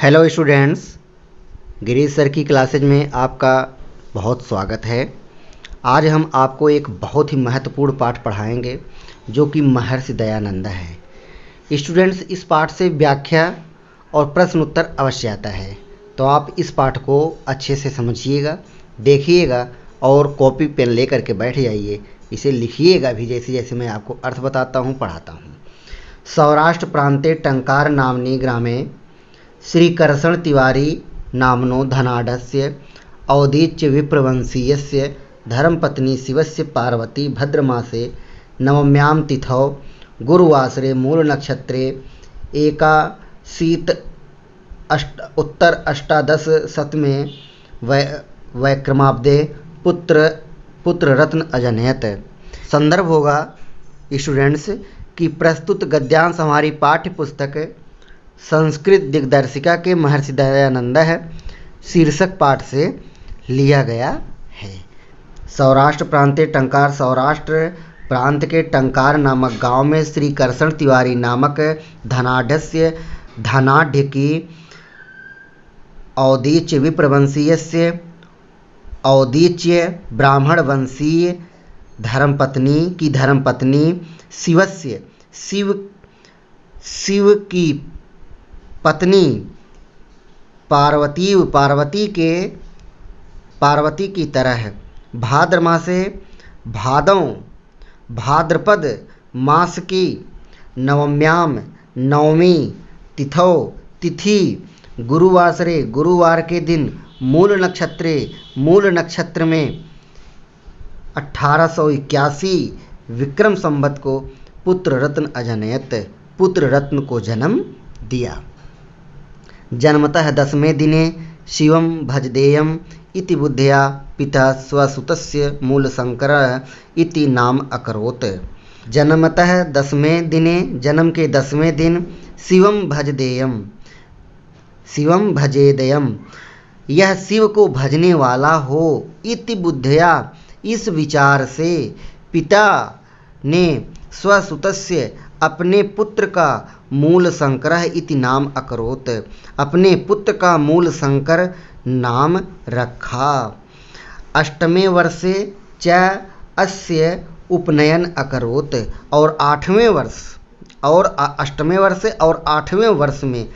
Hello students, Girish sir की classes में आपका बहुत स्वागत है। आज हम आपको एक बहुत ही महत्वपूर्ण पाठ पढ़ाएंगे जो कि महर्षि दयानंद है। स्टूडेंट्स, इस पाठ से व्याख्या और प्रश्न उत्तर अवश्य आता है, तो आप इस पाठ को अच्छे से समझिएगा, देखिएगा और कॉपी पेन ले करके बैठ जाइए। इसे लिखिएगा भी, जैसे जैसे मैं आपको अर्थ बताता हूँ, पढ़ाता हूँ। सौराष्ट्र प्रांते टंकार नाम्नि ग्रामे श्रीकर्षण तिवारी नाम्नो धनाढ्यस्य औदीच्य विप्रवंशीयस्य धर्मपत्नी शिवस्य पार्वती भद्रमासे नवम्यां तिथौ गुरुवासरे मूलनक्षत्रे एकाशीत उत्तर अष्टादशशतमे वैक्रमाब्दे पुत्ररत्न अजनयत। संदर्भ होगा स्टूडेंट्स कि प्रस्तुत गद्यांश हमारी पाठ्य पुस्तक संस्कृत दिग्दर्शिका के महर्षि दयानंद है शीर्षक पाठ से लिया गया है। सौराष्ट्र प्रांते टंकार, सौराष्ट्र प्रांत के टंकार नामक गांव में श्री कर्षण तिवारी नामक धनाढ्य की औदीच्य विप्रवंशीयस्य औदीच्य ब्राह्मण वंशीय धर्मपत्नी शिवस्य शिव की पत्नी पार्वती की तरह भाद्रपद मास की नवमी तिथि गुरुवार के दिन मूल नक्षत्र में 1881 विक्रम संवत को पुत्र रत्न को जन्म दिया। जन्मतः 10वें दिने शिवं भजदेयम् इति बुद्ध्या पिता स्वसुतस्य मूलशंकरः इति नाम अकरोत्। जन्मतः 10वें दिने, जन्म के 10वें दिन शिवं भजेदेयम्, यह शिव को भजने वाला हो, इति बुद्ध्या, इस विचार से पिता ने स्वसुतस्य अपने पुत्र का मूल शंकर इति नाम अकरोत्, अपने पुत्र का मूल शंकर नाम रखा। अष्टमे वर्षे च अस्य उपनयन अकरोत्, और 8वें वर्ष में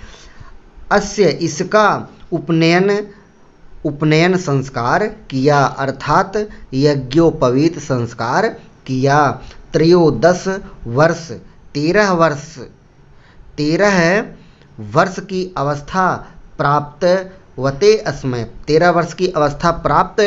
अस्य इसका उपनयन संस्कार किया, अर्थात यज्ञोपवीत संस्कार किया। 13 वर्ष की अवस्था प्राप्त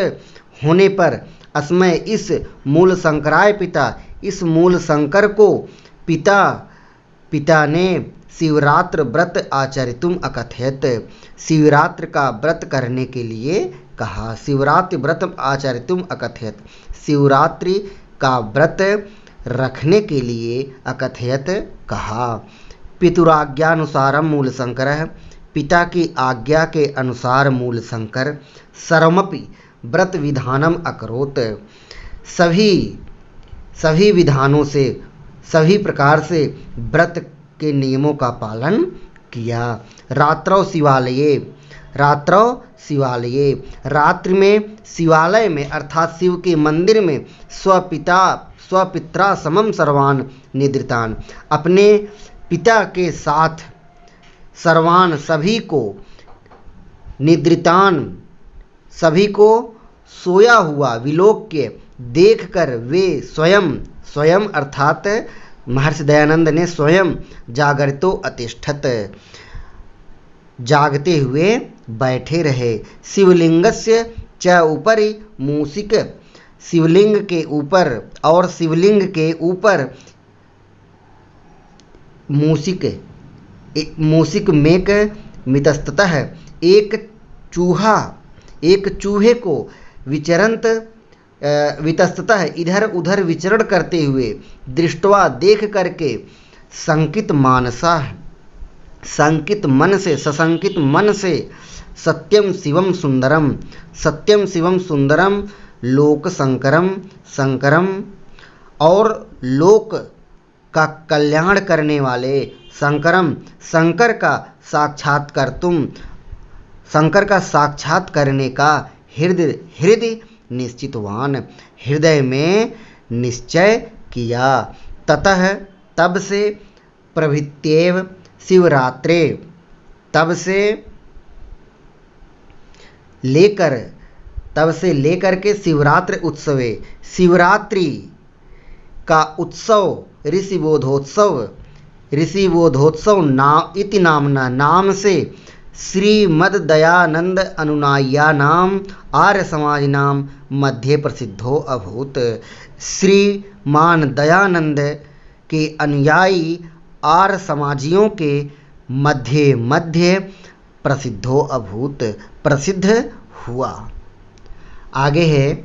होने पर अस्मै इस मूल शंकराय पिता, इस मूल शंकर को पिता ने शिवरात्र व्रत आचरितुम अकथयत, शिवरात्र का व्रत करने के लिए कहा। शिवरात्रि व्रत आचरितुम अकथयत, शिवरात्रि का व्रत रखने के लिए अकथयत कहा। पितुराज्ञानुसारम मूल शंकर, पिता की आज्ञा के अनुसार मूल शंकर सर्वमपि व्रत विधानम अकरोत्, सभी विधानों से, सभी प्रकार से व्रत के नियमों का पालन किया। रात्रौ शिवालये, रात्रि में शिवालय में अर्थात शिव के मंदिर में स्वपित्रा समम सर्वान निद्रितान, अपने पिता के साथ सर्वान सभी को, निद्रितान सभी को सोया हुआ विलोक्य देखकर वे स्वयं अर्थात महर्षि दयानंद ने स्वयं जागरितो अतिष्ठत, जागते हुए बैठे रहे। शिवलिंगस्य च उपरि मूषिक, शिवलिंग के ऊपर और शिवलिंग के ऊपर मूषिक मेक मितस्ततः, एक चूहे को वितस्ततः इधर उधर विचरण करते हुए दृष्टवा देख करके सशंकित मन से सत्यम शिवम सुंदरम लोक शंकरम और लोक का कल्याण करने वाले शंकरम, शंकर का साक्षात करने का हृदय निश्चितवान, हृदय में निश्चय किया। ततः तब से प्रभृत्येव शिवरात्रे, तब से लेकर के शिवरात्रि उत्सवे, शिवरात्रि का उत्सव ऋषिबोधोत्सव इति नामना, नाम से श्रीमद्दयानंद अनुयायिनाम आर्य समाजिनाम मध्ये प्रसिद्धो अभूत। श्रीमान दयानंद के अनुयायी आर्य समाजियों के मध्य प्रसिद्धो अभूत, प्रसिद्ध हुआ। आगे है,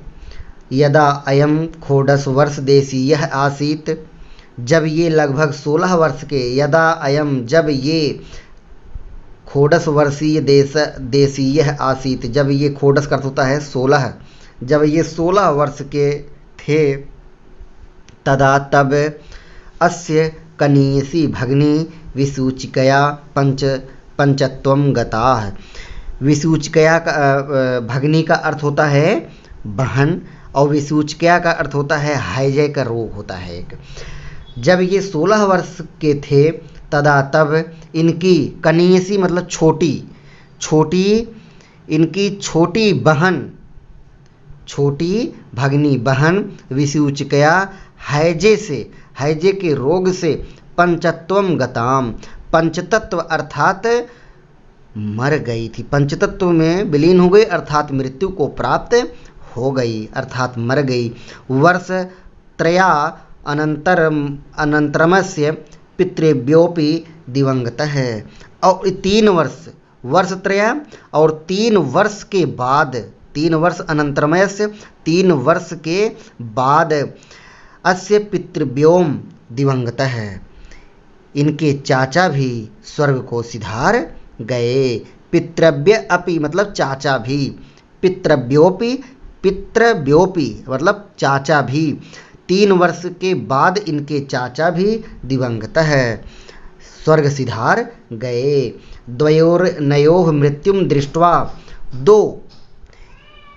यदा अयम षोडश वर्ष देशीयः आसीत्, जब ये लगभग 16 वर्ष के, यदा अयम जब ये षोडश वर्षीय देशीयः आसीत्, जब ये षोडश का अर्थ होता है 16, जब ये 16 वर्ष के थे, तदा तब अस्य कनीयसी भगिनी विसूचिकया पंचत्वम गताः। विसूचिकया का भगिनी का अर्थ होता है बहन, और विसूचिकया का अर्थ होता है हैजे का रोग होता है एक। जब ये 16 वर्ष के थे, तदा तब इनकी कनीयसी मतलब छोटी इनकी छोटी भगिनी बहन विसूचिकया हैजे के रोग से पंचत्वम गताम, पंचतत्व अर्थात मर गई थी, पंचतत्व में विलीन हो गई अर्थात मृत्यु को प्राप्त हो गई अर्थात मर गई। वर्ष त्रया अनंतरमस्य पितृभ्योपि दिवंगतः, और 3 वर्ष त्रया और 3 वर्ष के बाद, 3 वर्ष अनंतरमस्य 3 वर्ष के बाद अस्य पितृभ्योम दिवंगतः, इनके चाचा भी स्वर्ग को सिधार गए। पितृभ्य अपि मतलब चाचा भी, पितृभ्योपि मतलब चाचा भी, 3 वर्ष के बाद इनके चाचा भी दिवंगत है, स्वर्ग सिधार गए। द्वयोर्नयोः मृत्युम दृष्ट्वा,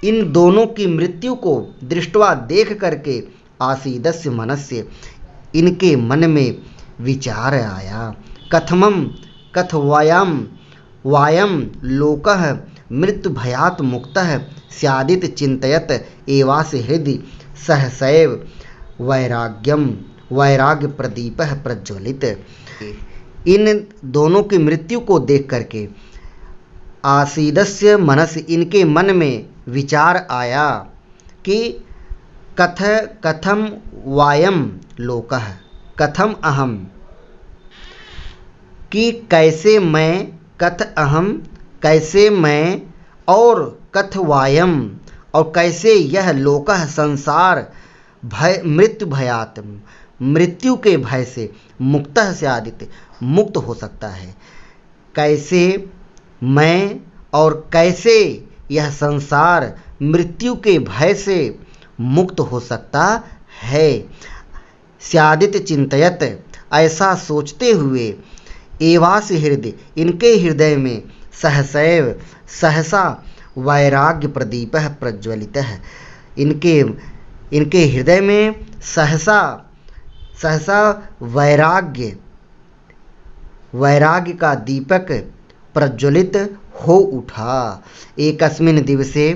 इन दोनों की मृत्यु को दृष्ट्वा देख करके आसीदस्य मनस्य, इनके मन में विचार आया। वायम लोकः मृत्यु भयात मुक्तः स्यादित चिंतयत एवास्य हृदि सहसैव वैराग्य प्रदीपः प्रज्वलित। इन दोनों की मृत्यु को देख करके आसीदस्य मनस, इनके मन में विचार आया कि कथम वायम लोकः, कथम अहम, कि कैसे मैं, कथ अहम कैसे मैं, और कथ वायम और कैसे यह लोकः संसार, भय मृत्यु भयात मृत्यु के भय से, मुक्तः से आदित्य मुक्त हो सकता है। कैसे मैं और कैसे यह संसार मृत्यु के भय से मुक्त हो सकता है। स्यादित चिंतयत, ऐसा सोचते हुए, एवास हृदय, इनके हृदय में, सहसा वैराग्य प्रदीपः प्रज्वलित है, इनके हृदय में सहसा वैराग्य का दीपक प्रज्वलित हो उठा। एकस्मिन् दिवसे,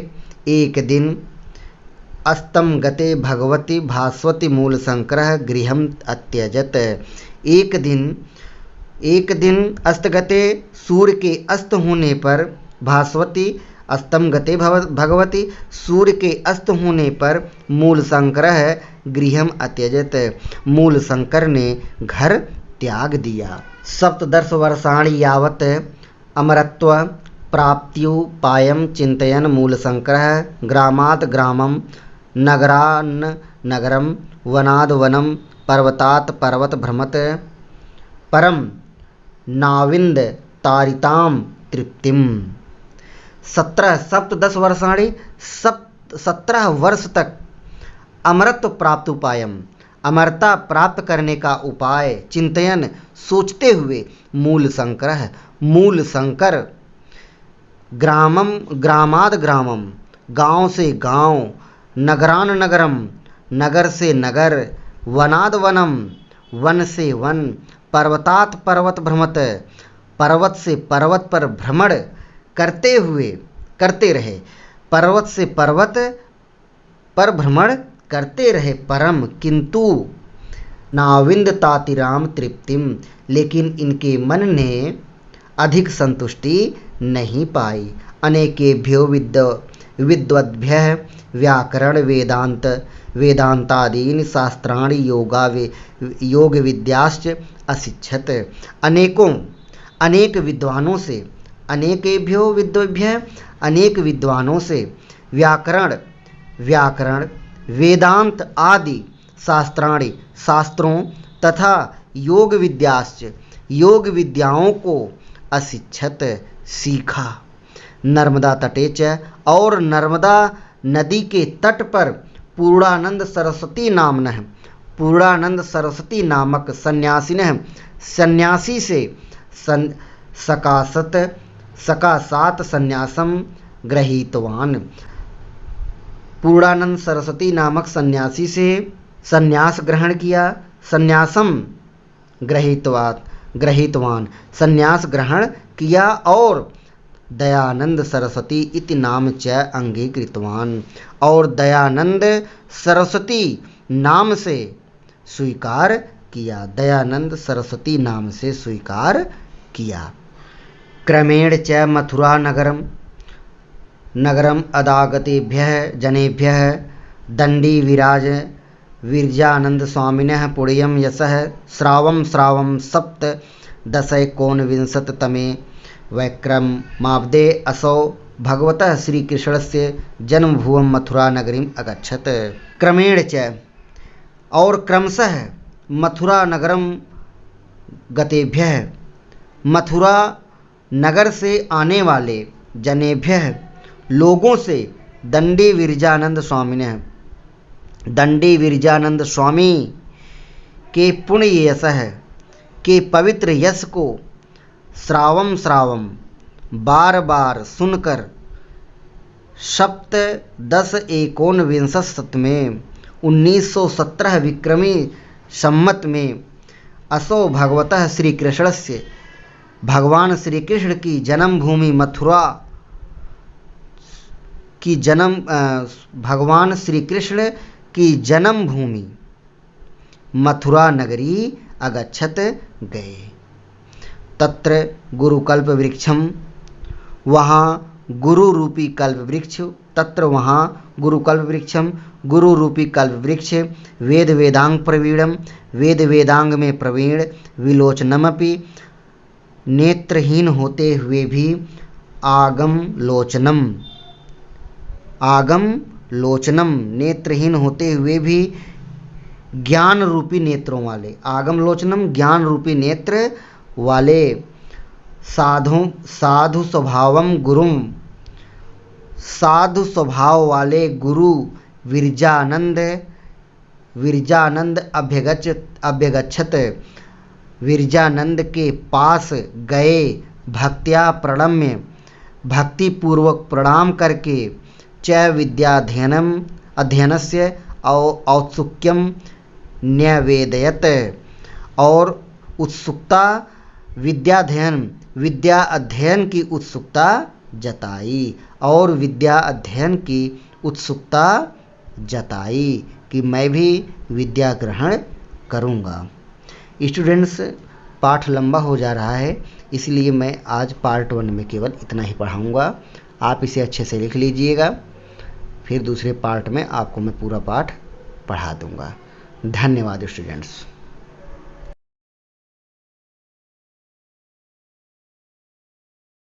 एक दिन, अस्तम गते भगवती भास्वती मूलशंकरः गृहम् अत्यजत। एक दिन अस्तगते, सूर्य के अस्त होने पर, भास्वती अस्तम गते भगवती, सूर्य के अस्त होने पर, मूलशंकरः गृहम् अत्यजत, मूलशंकर ने घर त्याग दिया। सप्तदश वर्षाणि यावत् अमरत्व प्राप्त्युपायं चिन्तयन् मूलशंकरः ग्रामात् ग्रामं, नगरान् नगरं, वनाद् वनं, पर्वतात् पर्वत भ्रमत, परम नाविंद तारिताम तृप्तिम। 17 वर्षाणि 17 वर्ष तक अमरत्व प्राप्त उपायम, अमरता प्राप्त करने का उपाय चिंतन सोचते हुए मूल शंकर ग्रामम ग्रामाद ग्रामम, गांव से गांव, नगरान नगरम, नगर से नगर, वनाद वनम, वन से वन, पर्वतात पर्वत भ्रमत, पर्वत से पर्वत पर भ्रमण करते रहे, पर्वत से पर्वत पर भ्रमण करते रहे, परम किंतु नाविंद तातिराम तृप्तिम, लेकिन इनके मन ने अधिक संतुष्टि नहीं पाई। अनेकेभ्यो विद्वद्भ्यः व्याकरण वेदांत वेदांतादीन शास्त्राणि योग विद्याश्च अशिक्षत, अनेक विद्वानों से, अनेकेभ्यो विद्वद्भ्यः अनेक विद्वानों से व्याकरण वेदांत आदि शास्त्राणि शास्त्रों तथा योग विद्याओं को अशिक्षत सीखा। नर्मदा तटे च, और नर्मदा नदी के तट पर पूर्णानंद सरस्वती नामक सन्यासी से सकासात संन्यासम गृहीतवान। पूर्णानंद सरस्वती नामक सन्यासी से संन्यास ग्रहण किया, संन्यासम गृहीतवान संन्यास ग्रहण किया, और दयानंद सरस्वती इति नाम च अंगीकृतवान, और दयानंद सरस्वती नाम से स्वीकार किया, दयानंद सरस्वती नाम से स्वीकार किया। क्रमेण च मथुरा नगरम अदागतेभ्यः जनेभ्यः दंडी विरजानंद स्वामिनः पुण्यं यशः श्रावं सप्तदशैकोनविंशतितमे वैक्रमाब्दे असौ भगवतः श्रीकृष्णस्य जन्मभूमं मथुरा नगरीम् अगच्छत्। क्रमेण च, और क्रमशः, मथुरा नगरम गतेभ्यः मथुरा नगर से आने वाले जनेभ्यः लोगों से दंडी विरजानंद स्वामी के पुण्य यशः के पवित्र यश को श्रावम बार बार सुनकर 1719 में 1917 विक्रमी सम्मत में असौ भगवतः श्री कृष्णस्य भगवान श्री कृष्ण की जन्मभूमि मथुरा की भगवान श्री कृष्ण की जन्मभूमि मथुरा नगरी अगच्छत गए। तत्र गुरुकल्प वृक्षम, वहाँ गुरु रूपी कल्प वृक्ष, तत्र वहाँ गुरुकल्प वृक्षम गुरु रूपी कल्प वृक्ष, वेद वेदांग प्रवीणम, वेद वेदांग में प्रवीण, विलोचनमपि नेत्रहीन होते हुए भी, आगम लोचनम नेत्रहीन होते हुए भी ज्ञान रूपी नेत्रों वाले, आगम लोचनम ज्ञान रूपी नेत्र वाले, साधु स्वभाव वाले गुरु विरजानंद अभ्यगच्छत, विरजानंद के पास गए, भक्त्या प्रणम्य भक्तिपूर्वक प्रणाम करके, च अध्ययनस्य औत्सुक्यम न्यवेदयत, और उत्सुकता विद्या अध्ययन की उत्सुकता जताई, और विद्या अध्ययन की उत्सुकता जताई कि मैं भी विद्या ग्रहण करूँगा। स्टूडेंट्स, पाठ लंबा हो जा रहा है, इसलिए मैं आज पार्ट 1 में केवल इतना ही पढ़ाऊँगा। आप इसे अच्छे से लिख लीजिएगा, फिर दूसरे पार्ट में आपको मैं पूरा पाठ पढ़ा दूँगा। धन्यवाद स्टूडेंट्स।